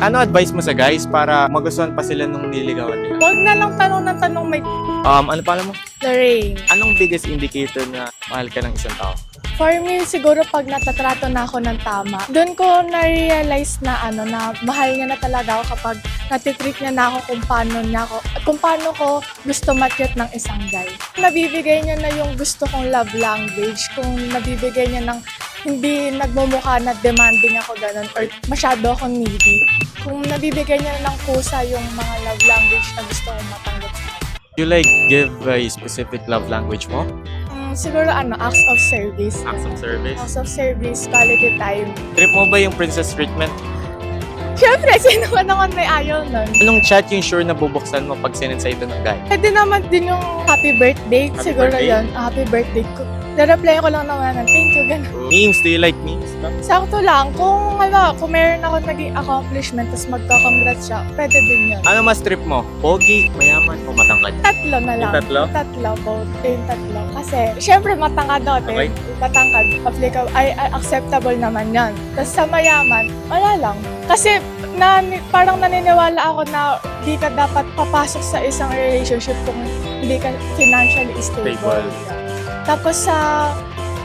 Ano advice mo sa guys para magustuhan pa sila nung niligawan nila? Huwag na lang tanong ng tanong may Ano pala mo? Lorraine. Anong biggest indicator na mahal ka ng isang tao? For me, siguro pag natatrato na ako ng tama, doon ko na-realize na na mahal niya na talaga ako kapag natitreat niya na ako kung paano ko gusto matreat ng isang guy. Nabibigay niya na yung gusto kong love language, kung nabibigay niya ng hindi nagmumukha na demanding ako ganun or masyado akong needy. Kung nabibigay niya ng kusa yung mga love language na gusto kong matanggap sa akin. You like give a specific love language mo? Siguro acts of service. Acts of service? Acts of service, quality time. Trip mo ba yung princess treatment? Siyempre, sino ba naman may ayaw nun? Anong chat yung sure na bubuksan mo pag sinend sa ito ng guy? Pwede naman din yung happy birthday. Happy Siguro birthday? yun. Happy birthday ko. Na-reply ko lang naman ng thank you, gano'n. Memes, do you like memes? Sakto lang. Kung meron ako naging accomplishment tapos magka-congrats siya, pwede din yun. Ano mas trip mo? Pogi, mayaman, o matangkad? Tatlo na lang. Yung tatlo? Tatlo, both. Yung tatlo. Kasi, syempre matangkad ako. Okay. Matangkad. Ay, acceptable naman yan. Tapos sa mayaman, wala lang. Kasi, parang naniniwala ako na di ka dapat papasok sa isang relationship kung hindi ka financially stable. Tapos sa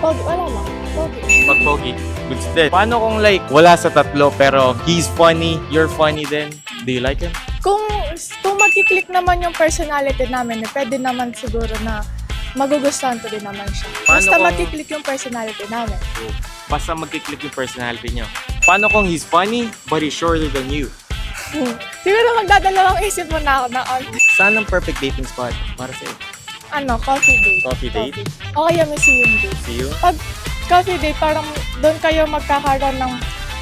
wala lang. Pogi. Pag pogi, goods din. Paano kung like, wala sa tatlo pero he's funny, you're funny then? Do you like him? Kung magkiklik naman yung personality namin, pwede naman siguro na magugustuhan ko din naman siya. Paano Basta kung- magkiklik yung personality namin. Basta magkiklik yung personality niyo. Paano kung he's funny but he's shorter than you? Siguro magdadalawang isip mo na ako na Saan ang perfect dating spot para sa'yo? coffee date. Coffee date? O kaya museum date. See you? Pag coffee date, parang doon kayo magkakaroon ng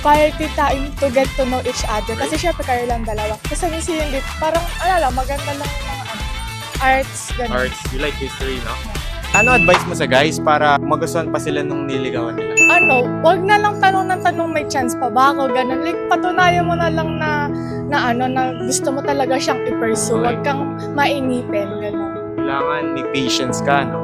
quality time to get to know each other. Kasi syempre kayo lang dalawa. Kasi sa museum date, parang maganda lang yung mga arts, ganun. Arts, you like history, no? Ano advice mo sa guys para magustuhan pa sila nung niligawan nila? Wag na lang tanong ng tanong may chance pa ba ako, ganun. Like, patunayan mo na lang na gusto mo talaga siyang i-pursue. Okay. Wag kang mainipin, ganun. Kailangan may patience ka, no?